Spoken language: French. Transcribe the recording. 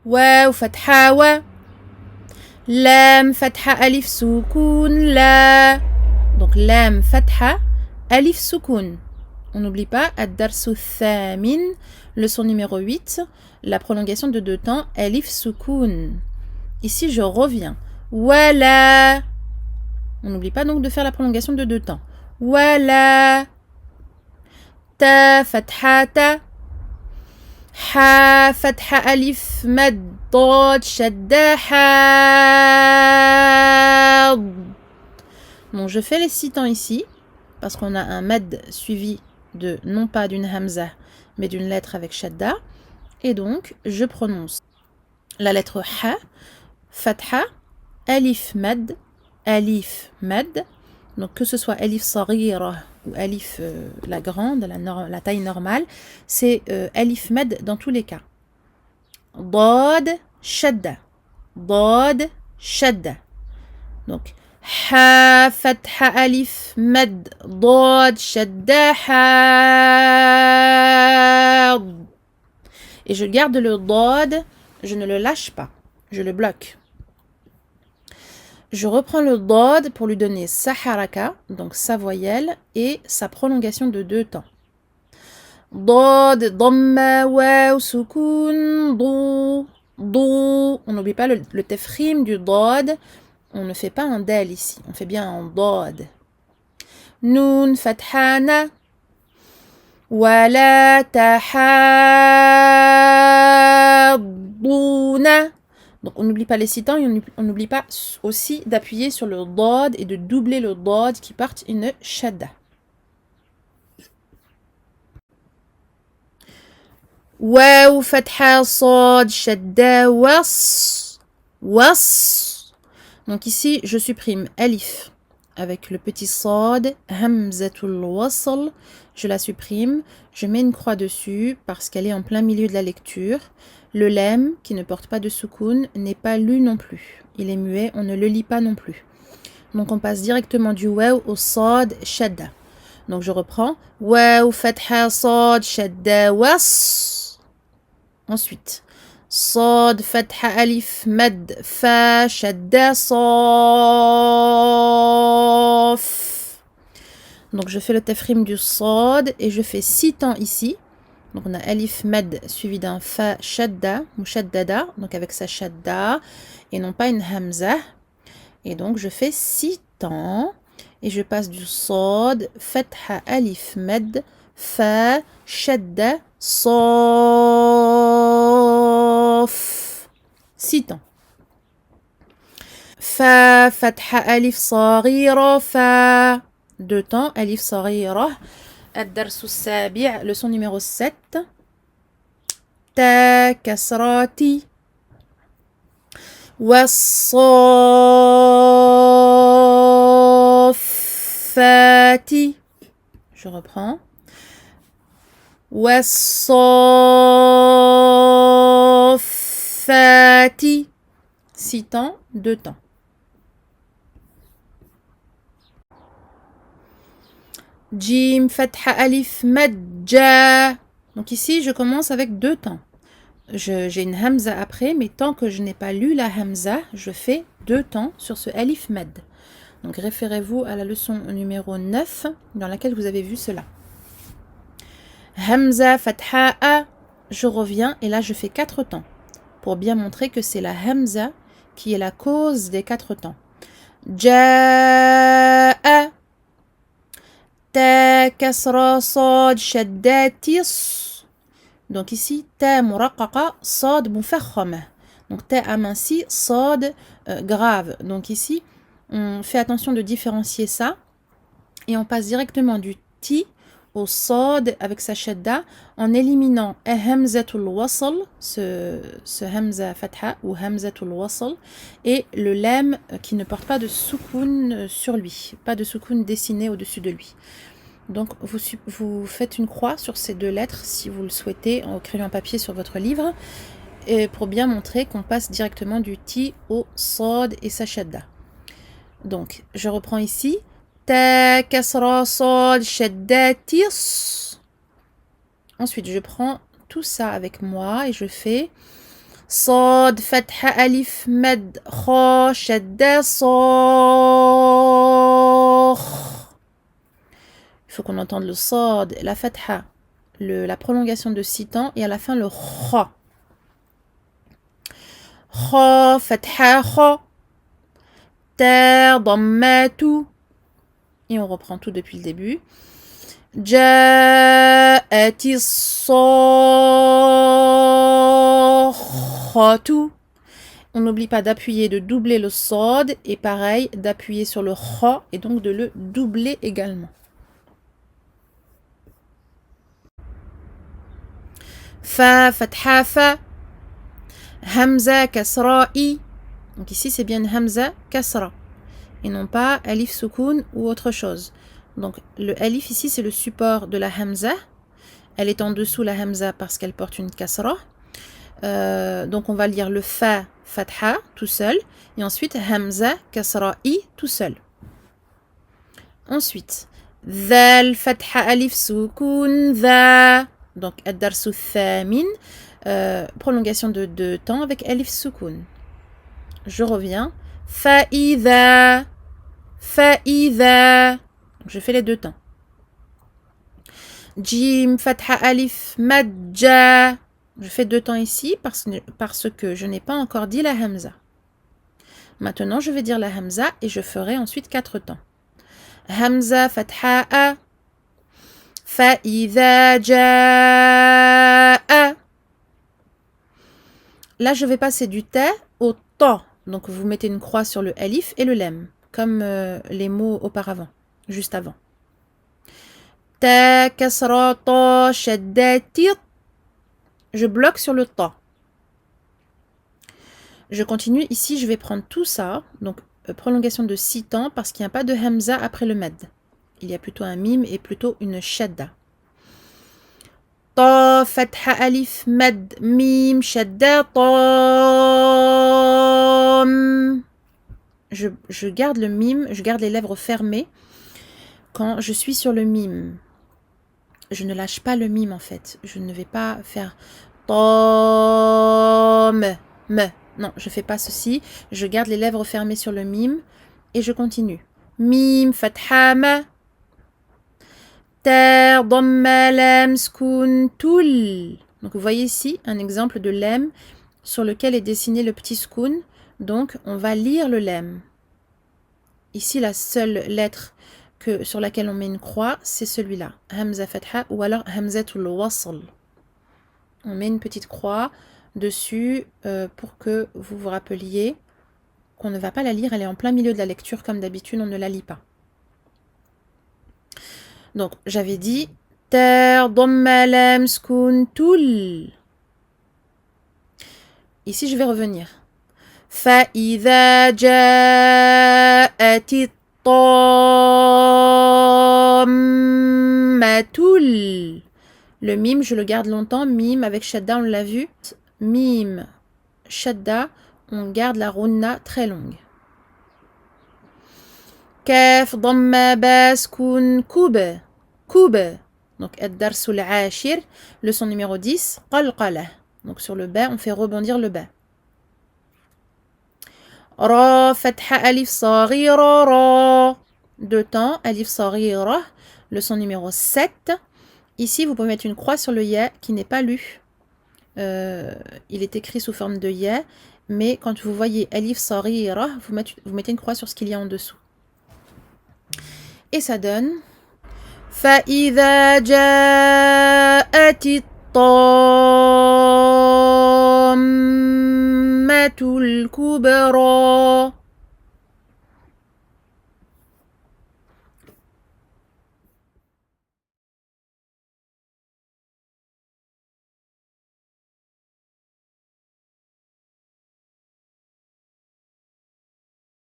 واو فتحة و. لام فتحة ألف سكون لا. Donc لام فتحة ألف سكون. On n'oublie pas الدرس الثامن, leçon numéro 8, la prolongation de 2 temps ألف سكون. Ici je reviens. Voilà. On n'oublie pas donc de faire la prolongation de 2 temps. Voilà. Ta فتحة تا. Ha فتحة ألف مد ضاد شدة حا. Bon, je fais les 6 temps ici parce qu'on a un mad suivi de non pas d'une hamza mais d'une lettre avec shadda, et donc je prononce la lettre ha, fatha, alif mad, donc que ce soit alif saghira ou alif la grande, la taille normale, c'est alif mad dans tous les cas. Dad shadda, donc ha fatha alif mad dad shadda ha. Et je garde le dad, je ne le lâche pas, je le bloque. Je reprends le dad pour lui donner sa haraka, donc sa voyelle, et sa prolongation de 2 temps. Dad, damma, waw, sukun, do. On n'oublie pas le tefrim du dad. On ne fait pas un dal ici, on fait bien un dad. Nun, fathana. Wala tahadduna. Donc on n'oublie pas les 6 temps et on n'oublie pas aussi d'appuyer sur le dad et de doubler le dad qui porte une shadda. Waw fatha sad shadda was. Donc ici je supprime alif avec le petit sad, hamzatul wasl, je la supprime, je mets une croix dessus parce qu'elle est en plein milieu de la lecture. Le lem, qui ne porte pas de soukoun, n'est pas lu non plus. Il est muet, on ne le lit pas non plus. Donc on passe directement du waw au sad shadda. Donc je reprends. Waw fatha sad shadda was. Ensuite, sad fatha alif mad fa shadda saf. Donc je fais le tafrim du sad et je fais 6 temps ici. Donc on a alif mad suivi d'un fa shadda, mushaddada, donc avec sa shadda, et non pas une hamza. Et donc je fais 6 temps et je passe du sad, fatha alif mad, fa shadda, saf. 6 temps. Fa fatha alif saghira, fa. 2 temps, alif saghira. الدرس السابع, leçon numéro 7. تا كسراتي والصافات. Je reprends. والصافات. 6 temps, 2 temps. Jim, fatha alif madja. Donc ici, je commence avec 2 temps. J'ai une hamza après, mais tant que je n'ai pas lu la hamza, je fais 2 temps sur ce alif mad. Donc référez-vous à la leçon numéro 9, dans laquelle vous avez vu cela. Hamza, fatha a. Je reviens et là je fais 4 temps, pour bien montrer que c'est la hamza qui est la cause des 4 temps. Ja'a. Ta kasra sad shaddatis. Donc ici ta muraqqaqa sad mufakhama. Donc ta aminci, sad grave. Donc ici on fait attention de différencier ça et on passe directement du ti au sad avec sa shadda en éliminant hamzatul wasl, ce hamza fatha ou hamzatul wasl, et le lam qui ne porte pas de soukoun sur lui, pas de soukoun dessiné au-dessus de lui. Donc vous faites une croix sur ces 2 lettres si vous le souhaitez en crayon papier sur votre livre, et pour bien montrer qu'on passe directement du ti au sad et sa shadda. Donc je reprends ici. Ta kasra sad shaddatis. Ensuite je prends tout ça avec moi et je fais صاد فتحة ألف مد خا شدة صاخ. Il faut qu'on entende le صاد, la fatha, la prolongation de 6 temps et à la fin le kha. Kha fatha kha. Ta dammatu. Et on reprend tout depuis le début. جاءت الصاخة. On n'oublie pas d'appuyer, de doubler le sod et pareil d'appuyer sur le kha et donc de le doubler également. Fa fatha fa. Hamza kasra i. Donc ici c'est bien hamza kasra et non pas alif soukoun ou autre chose. Donc le alif ici c'est le support de la hamza. Elle est en dessous la hamza parce qu'elle porte une kasra. Donc on va lire le fa fatha tout seul et ensuite hamza kasra i tout seul. Ensuite dhal fatha alif soukoun dha. Donc ad-darsu thamin, prolongation de 2 temps avec alif soukoun. Je reviens. Fa'idha. Fa'idha. Je fais les 2 temps. Jim fatha alif madja. Je fais 2 temps ici parce que je n'ai pas encore dit la hamza. Maintenant, je vais dire la hamza et je ferai ensuite 4 temps. Hamza fatha a. Fa'idha ja'a. Là, je vais passer du ta au ta. Donc, vous mettez une croix sur le alif et le lem, comme les mots auparavant, juste avant. Ta kasra ta shaddati. Je bloque sur le ta. Je continue. Ici, je vais prendre tout ça. Donc, prolongation de 6 temps parce qu'il n'y a pas de hamza après le med. Il y a plutôt un mime et plutôt une shadda. Ta, fatha, alif, mad, mim, shadda, tam. Je garde le mime, je garde les lèvres fermées quand je suis sur le mime. Je ne lâche pas le mime en fait. Je ne vais pas faire tam, me. Non, je ne fais pas ceci. Je garde les lèvres fermées sur le mime et je continue. Mim, fatha, ma. Ta, damma, lam, skoun, tul. Donc vous voyez ici un exemple de lem sur lequel est dessiné le petit skoun. Donc on va lire le lem. Ici la seule lettre sur laquelle on met une croix, c'est celui-là. Hamza fatha ou alors hamzatul wasl. On met une petite croix dessus pour que vous vous rappeliez qu'on ne va pas la lire. Elle est en plein milieu de la lecture comme d'habitude, on ne la lit pas. Donc j'avais dit ter, damma, lam, skoun, tul. Ici je vais revenir. فإذا جاءت الطامة. Le mime, je le garde longtemps. Mime avec shadda, on l'a vu. Mime, shadda, on garde la runna très longue. Kaf, damma, bas, kun, kub. Kub. Donc, ad-darsul ashir, leçon numéro 10, qalqala. Donc, sur le ba, on fait rebondir le ba. Ra, fatha, alif, saghira, ra. 2 temps, alif, saghira, leçon numéro 7. Ici, vous pouvez mettre une croix sur le ya qui n'est pas lu. Il est écrit sous forme de ya, mais quand vous voyez alif, saghira, vous mettez une croix sur ce qu'il y a en dessous. Et ça donne فإذا جاءت الطامة الكبرى.